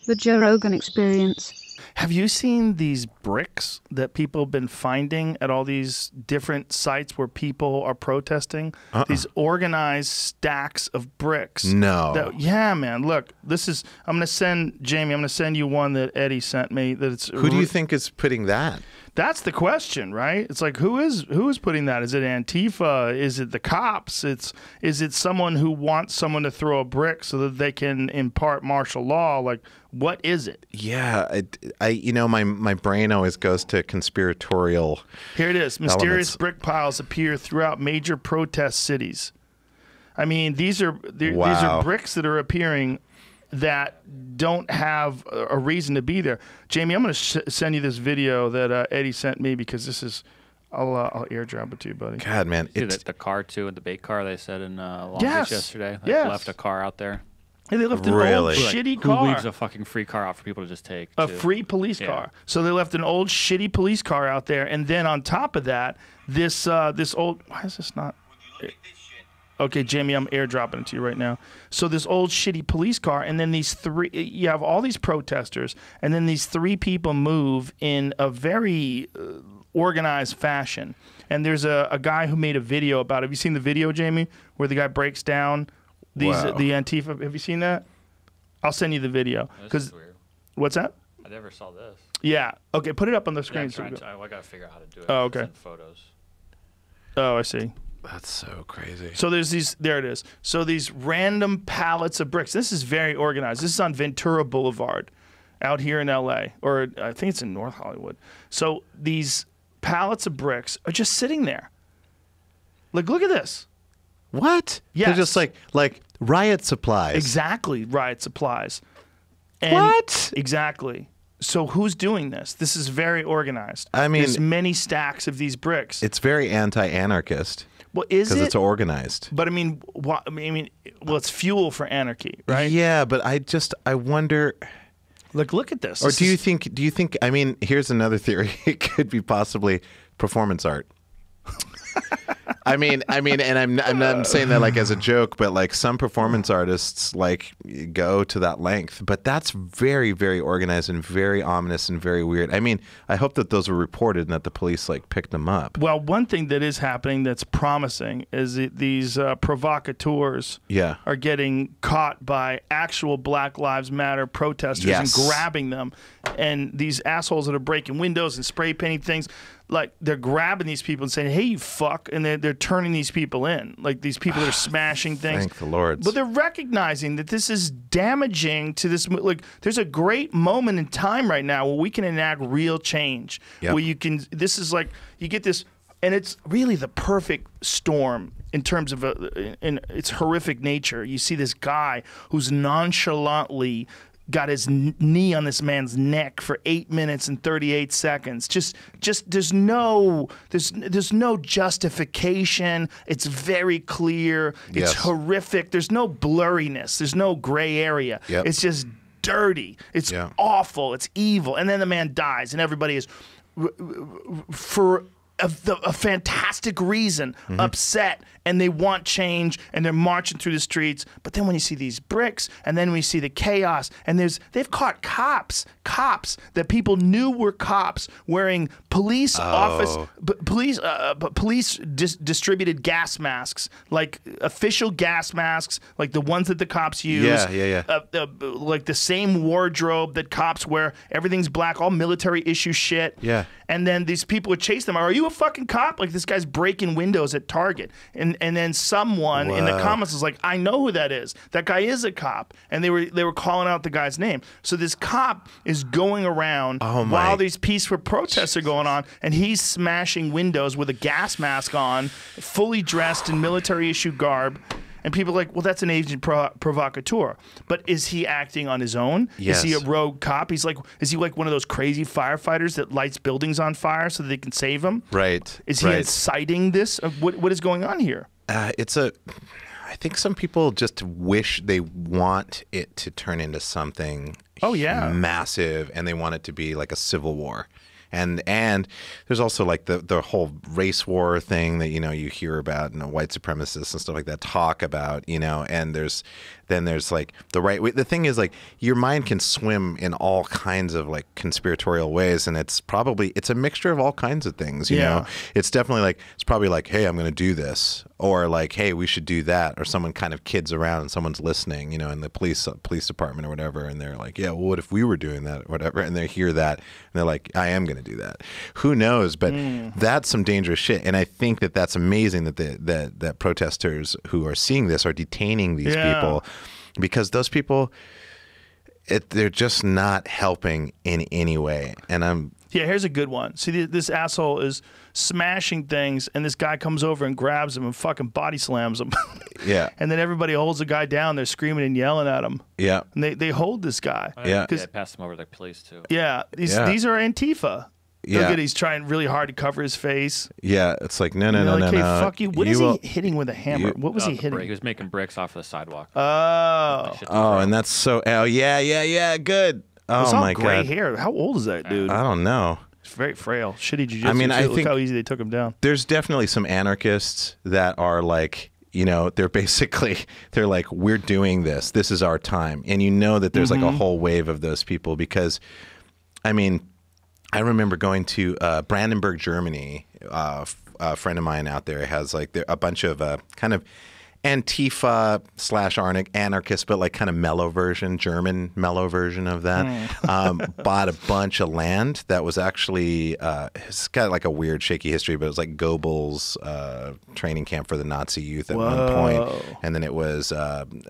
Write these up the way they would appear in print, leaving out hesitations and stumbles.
The Joe Rogan Experience. Have you seen these bricks that people have been finding at all these different sites where people are protesting? These organized stacks of bricks. No. Yeah, man. Look, this is. I'm gonna send Jamie. I'm gonna send you one that Eddie sent me. That it's. Who do you think is putting that? That's the question, right? It's like who is putting that? Is it Antifa? Is it the cops? Is it someone who wants someone to throw a brick so that they can impart martial law? Like, what is it? Yeah, my brain always goes to conspiratorial. Here it is. Mysterious elements. brick piles appear throughout major protest cities. I mean, these are bricks that are appearing that don't have a reason to be there. Jamie, I'm going to send you this video that Eddie sent me because this is. I'll airdrop it to you, buddy. God, man, it's the car too, the bait car they said in Long Beach yesterday. They left a car out there. Hey, they left an old shitty car. Who leaves a fucking free car out for people to just take? A free police car. So they left an old shitty police car out there, and then on top of that, this old. Why is this not? Okay, Jamie, I'm airdropping it to you right now. So this old shitty police car, and then these three. You have all these protesters, and then these three people move in a very organized fashion. And there's a guy who made a video about it. Have you seen the video, Jamie, where the guy breaks down the Antifa? Have you seen that? I'll send you the video. This is weird. What's that? I never saw this. Yeah. Okay, put it up on the screen. Yeah, I got to figure out how to do it. Oh, okay. Send photos. Oh, I see. That's so crazy. So there's these. There it is. So these random pallets of bricks. This is very organized. This is on Ventura Boulevard, out here in L.A., or I think it's in North Hollywood. So these pallets of bricks are just sitting there. Like, look at this. What? Yes. They're just like riot supplies. Exactly, riot supplies. And what? Exactly. So who's doing this? This is very organized. I mean, there's many stacks of these bricks. It's very anti-anarchist. Well, is it? Because it's organized. But I mean, it's fuel for anarchy, right? Yeah, but I wonder. Look at this. Or do you think? I mean, here's another theory. It could be possibly performance art. I mean, and I'm not saying that like as a joke, but like some performance artists like go to that length, but that's very, very organized and very ominous and very weird. I mean, I hope that those were reported and that the police like picked them up. Well, one thing that is happening that's promising is that these provocateurs are getting caught by actual Black Lives Matter protesters and grabbing them, and these assholes that are breaking windows and spray painting things. Like, they're grabbing these people and saying, hey, you fuck, and they're turning these people in. Like, these people that are smashing things. Thank the Lord. But they're recognizing that this is damaging to this. Like, there's a great moment in time right now where we can enact real change. Yep. Where you can, this is like, you get this, and it's really the perfect storm in terms of in its horrific nature. You see this guy who's nonchalantly got his knee on this man's neck for 8 minutes and 38 seconds. Just there's no justification. It's very clear. It's horrific. There's no blurriness. There's no gray area. Yep. It's just dirty. It's awful. It's evil. And then the man dies, and everybody is for a fantastic reason upset, and they want change, and they're marching through the streets. But then when you see these bricks, and then we see the chaos, and they've caught cops that people knew were cops wearing police distributed gas masks, like official gas masks, like the ones that the cops use. Like the same wardrobe that cops wear. Everything's black, all military issue shit. Yeah. And then these people would chase them. Are you a fucking cop? Like, this guy's breaking windows at Target. And then someone in the comments was like, I know who that is. That guy is a cop. And they were calling out the guy's name. So this cop is going around while these peaceful protests are going on, and he's smashing windows with a gas mask on, fully dressed in military issue garb. And people are like, well, that's an agent provocateur. But is he acting on his own? Yes. Is he a rogue cop? Is he like one of those crazy firefighters that lights buildings on fire so that they can save them? Right. Is he inciting this? What is going on here? I think some people just wish they want it to turn into something massive, and they want it to be like a civil war. And there's also like the whole race war thing that, you hear about, white supremacists and stuff like that talk about, and there's then there's like the right way. The thing is, like, your mind can swim in all kinds of like conspiratorial ways, and it's a mixture of all kinds of things. You know, it's definitely like, it's probably like, hey, I'm going to do this, or like, hey, we should do that, or someone kind of kids around and someone's listening, you know, in the police department or whatever, and they're like, yeah, well, what if we were doing that or whatever, and they hear that and they're like, I am going to do that. Who knows? But that's some dangerous shit, and I think that that's amazing that that protesters who are seeing this are detaining these people, because those people, they're just not helping in any way. And here's a good one. See, this asshole is smashing things, and this guy comes over and grabs him and fucking body slams him. Yeah. And then everybody holds the guy down. They're screaming and yelling at him. Yeah. And they hold this guy. Yeah. They passed him over to the police too. Yeah. These are Antifa. Yeah. Look at, he's trying really hard to cover his face. Yeah, it's like, no, Hey, fuck you. What is he hitting with a hammer? What was he hitting? He was making bricks off of the sidewalk. And that's so. Oh yeah, good. Oh my god, gray hair. How old is that dude? I don't know. It's very frail. Shitty jiu-jitsu. I mean, I Look think how easy they took him down. There's definitely some anarchists that are like, you know, they're like, we're doing this. This is our time, and you know that there's like a whole wave of those people, because, I mean, I remember going to Brandenburg, Germany. A friend of mine out there has like a bunch of kind of Antifa / anarchist, but like kind of German mellow version of that. Bought a bunch of land that was actually, it's got like a weird shaky history, but it was like Goebbels' training camp for the Nazi youth at one point. And then it was,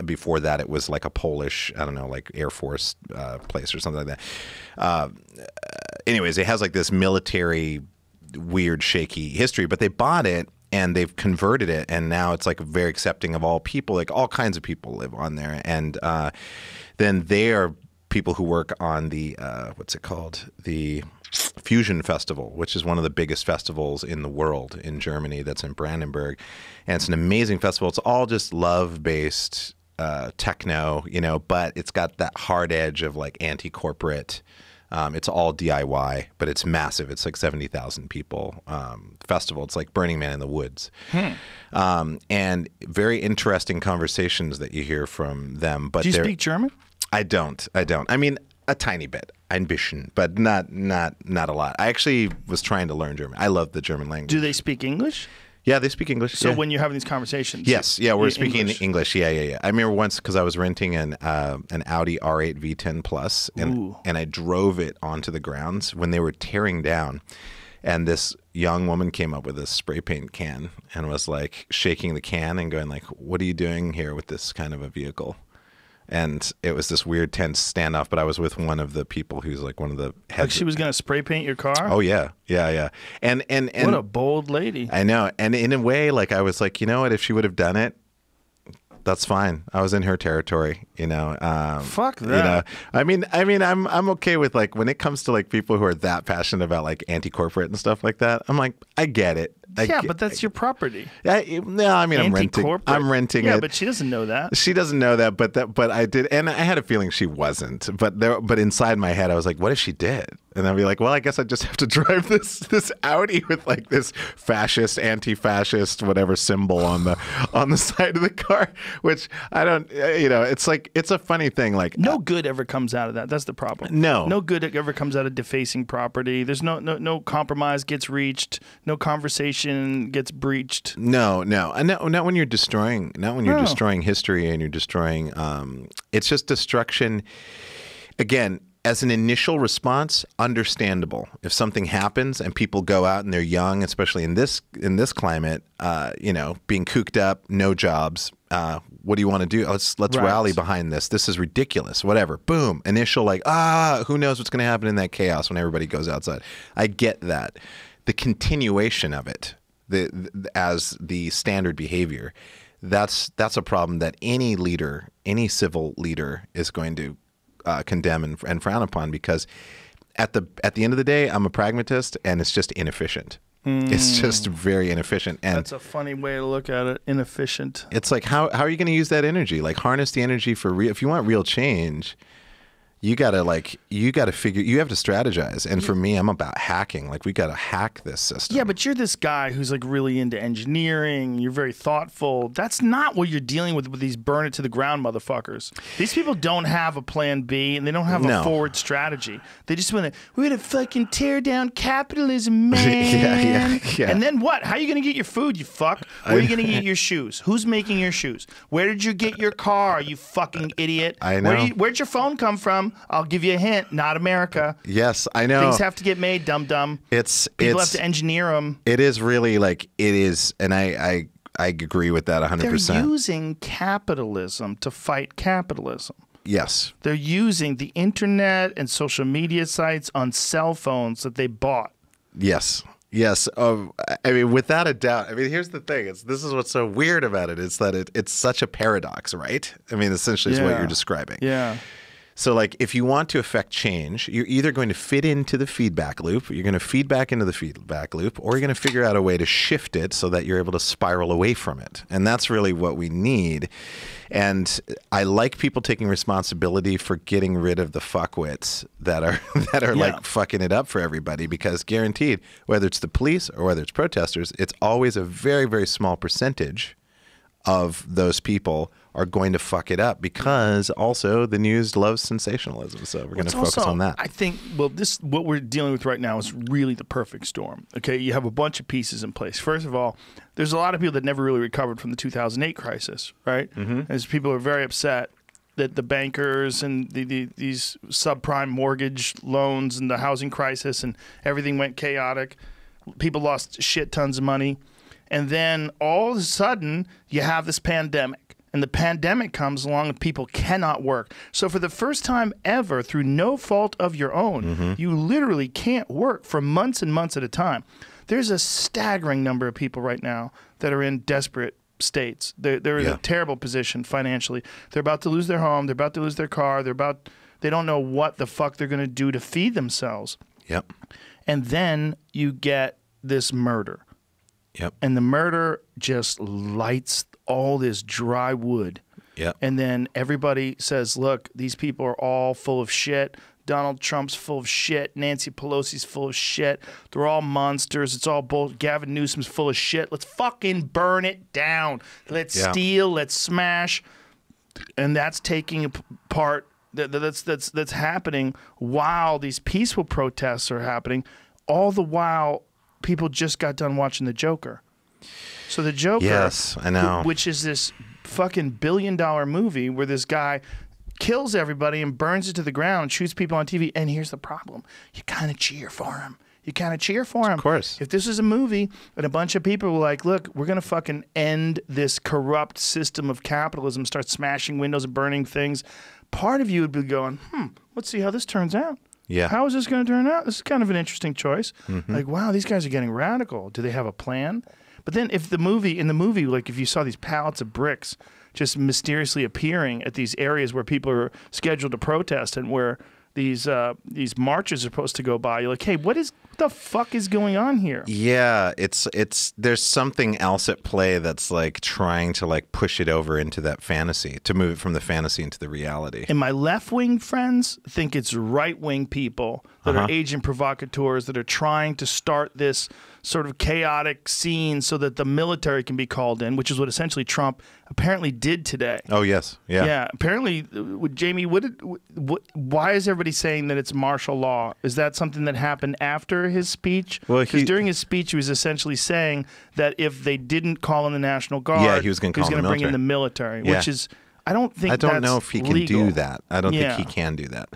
before that, it was like a Polish, I don't know, like Air Force place or something like that. Anyways, it has like this military weird shaky history, but they bought it and they've converted it, and now it's like very accepting of all people. Like all kinds of people live on there, and then they are people who work on the what's it called, the Fusion Festival, which is one of the biggest festivals in the world in Germany. That's in Brandenburg, and it's an amazing festival. It's all just love-based techno, you know, but it's got that hard edge of like anti-corporate. It's all DIY, but it's massive. It's like 70,000 people festival. It's like Burning Man in the woods. And very interesting conversations that you hear from them. But do you speak German? I don't. I mean, a tiny bit. Ein bisschen, but not a lot. I actually was trying to learn German. I love the German language. Do they speak English? Yeah, they speak English. So when you're having these conversations, yes, we're speaking English. Yeah. I remember once, because I was renting an Audi R8 V10 Plus, and I drove it onto the grounds when they were tearing down, and this young woman came up with a spray paint can and was like shaking the can and going like, "What are you doing here with this kind of a vehicle?" And it was this weird tense standoff, but I was with one of the people who's like one of the heads. Like she was going to spray paint your car? Oh, yeah. And what a bold lady. I know. And in a way, like I was like, you know what, if she would have done it, that's fine. I was in her territory, you know. Fuck that. You know, I mean, I'm okay with like when it comes to like people who are that passionate about like anti-corporate and stuff like that. I'm like, I get it. But that's your property. No, I mean, I'm renting it. Yeah, but she doesn't know that. She doesn't know that, but I did, and I had a feeling she wasn't. But inside my head, I was like, what if she did? And I'd be like, well, I guess I just have to drive this Audi with like this fascist, anti-fascist, whatever symbol on the side of the car, which I don't, you know, it's like, it's a funny thing. Like no good ever comes out of that. That's the problem. No good ever comes out of defacing property. There's no compromise gets reached. No conversation gets breached. No, not when you're destroying. Not when you're destroying history and you're destroying. It's just destruction. Again, as an initial response, understandable. If something happens and people go out and they're young, especially in this climate, you know, being cooped up, no jobs. What do you want to do? Let's rally behind this. This is ridiculous. Whatever. Boom. Initial like, who knows what's going to happen in that chaos when everybody goes outside. I get that. The continuation of it, as the standard behavior, that's a problem that any leader, any civil leader, is going to condemn and frown upon, because at the end of the day, I'm a pragmatist, and it's just inefficient. It's just very inefficient. And that's a funny way to look at it. Inefficient. It's like, how are you going to use that energy? Like, harness the energy for real. If you want real change, you got to figure, you have to strategize. And for me, I'm about hacking. Like, we got to hack this system. Yeah, but you're this guy who's like really into engineering. You're very thoughtful. That's not what you're dealing with these burn it to the ground motherfuckers. These people don't have a plan B and they don't have a forward strategy. They just want to, we're going to fucking tear down capitalism, man. yeah. And then what? How are you going to get your food, you fuck? Where are you going to get your shoes? Who's making your shoes? Where did you get your car, you fucking idiot? I know. Where'd your phone come from? I'll give you a hint. Not America. Yes, I know. Things have to get made, dum-dum. People have to engineer them. It is really like, it is, and I agree with that 100%. They're using capitalism to fight capitalism. Yes. They're using the internet and social media sites on cell phones that they bought. Yes. Yes. I mean, without a doubt. I mean, here's the thing. This is what's so weird about it. It's that it's such a paradox, right? I mean, essentially is what you're describing. Yeah. So, like, if you want to affect change, you're either going to fit into the feedback loop, you're going to feed back into the feedback loop, or you're going to figure out a way to shift it so that you're able to spiral away from it. And that's really what we need. And I like people taking responsibility for getting rid of the fuckwits that are like fucking it up for everybody, because guaranteed, whether it's the police or whether it's protesters, it's always a very, very small percentage of those people are going to fuck it up, because also the news loves sensationalism. So we're going to focus on that. I think, well, what we're dealing with right now is really the perfect storm. Okay, you have a bunch of pieces in place. First of all, there's a lot of people that never really recovered from the 2008 crisis, right? As people are very upset that the bankers and these subprime mortgage loans and the housing crisis and everything went chaotic. People lost shit tons of money. And then all of a sudden, you have this pandemic. And the pandemic comes along and people cannot work. So for the first time ever, through no fault of your own, you literally can't work for months and months at a time. There's a staggering number of people right now that are in desperate states. They're in a terrible position financially. They're about to lose their home. They're about to lose their car. They don't know what the fuck they're going to do to feed themselves. Yep. And then you get this murder. Yep. And the murder just lights all this dry wood. Yep. And then everybody says, look, these people are all full of shit. Donald Trump's full of shit. Nancy Pelosi's full of shit. They're all monsters. It's all bull. Gavin Newsom's full of shit. Let's fucking burn it down. Let's steal. Let's smash. And that's taking part. That's happening while these peaceful protests are happening. All the while, people just got done watching The Joker. So The Joker, yes, I know, which is this fucking $1 billion movie where this guy kills everybody and burns it to the ground, shoots people on TV. And here's the problem. You kind of cheer for him. You kind of cheer for him. Of course. If this is a movie and a bunch of people were like, look, we're going to fucking end this corrupt system of capitalism, start smashing windows and burning things, part of you would be going, let's see how this turns out. Yeah. How is this going to turn out? This is kind of an interesting choice. Like, wow, these guys are getting radical. Do they have a plan? But then if in the movie, like if you saw these pallets of bricks just mysteriously appearing at these areas where people are scheduled to protest and where these marches are supposed to go by, you're like, hey, what the fuck is going on here? Yeah, there's something else at play that's like trying to like push it over into that fantasy, to move it from the fantasy into the reality. And my left-wing friends think it's right-wing people that are agent provocateurs that are trying to start this sort of chaotic scene so that the military can be called in, which is what essentially Trump apparently did today. Oh, yes. Yeah. Yeah. Apparently, Jamie, why is everybody saying that it's martial law? Is that something that happened after his speech? Well, because during his speech, he was essentially saying that if they didn't call in the National Guard, he was going to bring in the military, which is, I don't know if he can do that. I don't think he can do that.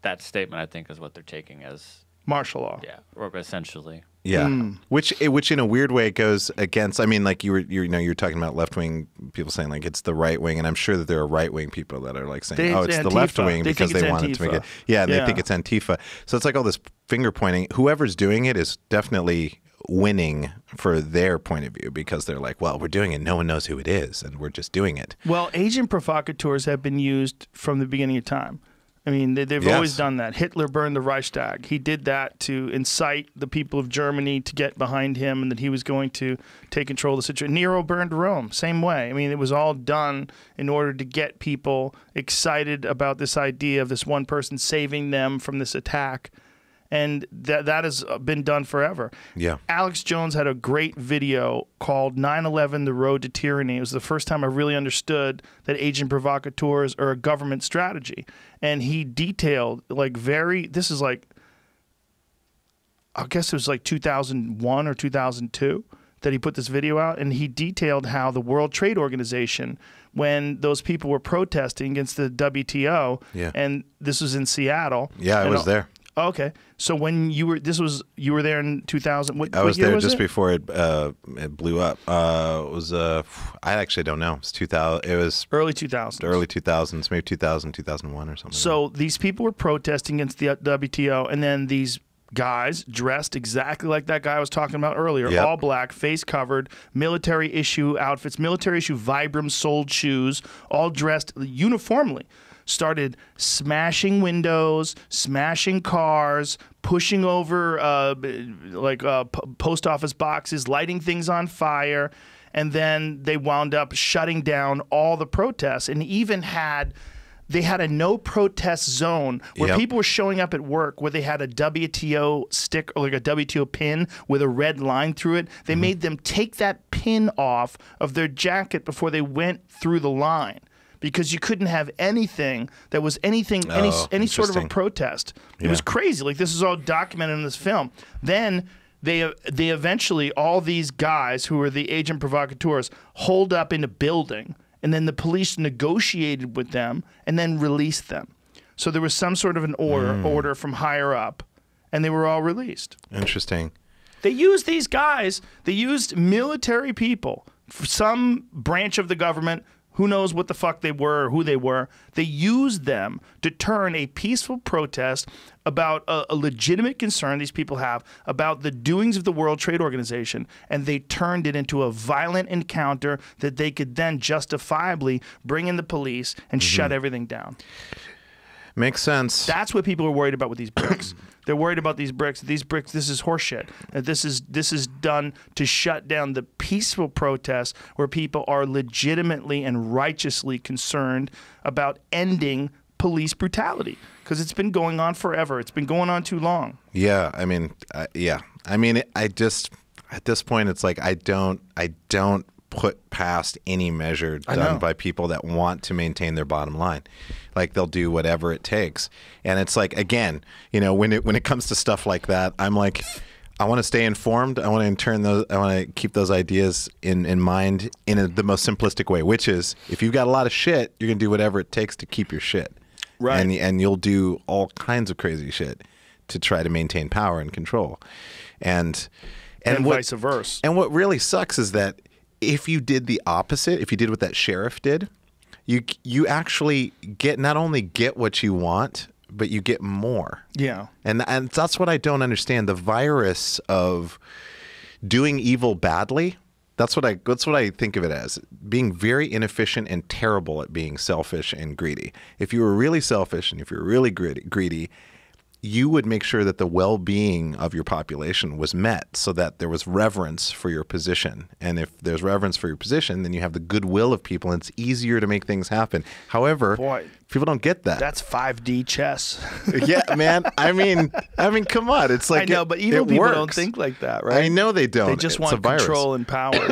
That statement, I think, is what they're taking as martial law. Yeah, or essentially. Yeah, which in a weird way goes against. I mean, like you were talking about left wing people saying like it's the right wing, and I'm sure that there are right wing people that are like saying, oh, it's the left wing because they wanted to make it. Yeah, and they think it's Antifa. So it's like all this finger pointing. Whoever's doing it is definitely winning for their point of view, because they're like, well, we're doing it. No one knows who it is, and we're just doing it. Well, agent provocateurs have been used from the beginning of time. I mean, they've always done that. Hitler burned the Reichstag. He did that to incite the people of Germany to get behind him and that he was going to take control of the situation. Nero burned Rome, same way. I mean, it was all done in order to get people excited about this idea of this one person saving them from this attack. And that has been done forever. Yeah. Alex Jones had a great video called 9/11: The Road to Tyranny. It was the first time I really understood that agent provocateurs are a government strategy. And he detailed this is like, I guess it was like 2001 or 2002 that he put this video out. And he detailed how the World Trade Organization, when those people were protesting against the WTO, and this was in Seattle. Yeah, I was there. Okay, so when you were there in 2000. I was there just before it blew up. It was I actually don't know. It was 2000. It was early 2000s. Early 2000s, maybe 2000, 2001 or something. So these people were protesting against the WTO, and then these guys dressed exactly like that guy I was talking about earlier, all black, face covered, military issue outfits, military issue Vibram soled shoes, all dressed uniformly. Started smashing windows, smashing cars, pushing over post office boxes, lighting things on fire, and then they wound up shutting down all the protests, and even they had a no protest zone where people were showing up at work where they had a WTO stick or like a WTO pin with a red line through it. They made them take that pin off of their jacket before they went through the line, because you couldn't have anything that was any sort of a protest. It was crazy. Like, this is all documented in this film. Then they eventually, all these guys who were the agent provocateurs, holed up in a building, and then the police negotiated with them and then released them. So there was some sort of an order from higher up, and they were all released. Interesting. They used these guys. They used military people, some branch of the government. Who knows what the fuck they were or who they were. They used them to turn a peaceful protest about a legitimate concern these people have about the doings of the World Trade Organization, and they turned it into a violent encounter that they could then justifiably bring in the police and shut everything down. Makes sense. That's what people are worried about with these bricks. They're worried about these bricks. These bricks, this is horseshit. This is done to shut down the peaceful protests where people are legitimately and righteously concerned about ending police brutality, because it's been going on forever. It's been going on too long. Yeah, I mean, I just at this point, it's like I don't put past any measure done by people that want to maintain their bottom line. Like, they'll do whatever it takes. And it's like, again, when it comes to stuff like that, I'm like, I want to stay informed. I want to keep those ideas in mind in the most simplistic way, which is, if you've got a lot of shit, you're going to do whatever it takes to keep your shit. Right. And you'll do all kinds of crazy shit to try to maintain power and control. And vice versa. And what really sucks is that if you did the opposite, if you did what that sheriff did, you actually not only get what you want, but you get more. Yeah. And that's what I don't understand. The virus of doing evil badly, that's what I think of it as, being very inefficient and terrible at being selfish and greedy. If you were really selfish and if you were really greedy, you would make sure that the well-being of your population was met so that there was reverence for your position. And if there's reverence for your position, then you have the goodwill of people, and it's easier to make things happen. However, people don't get that. That's 5D chess. Yeah, man. I mean, come on. It's like, I know, but evil people don't think like that, right? I know they don't. They just want control and power.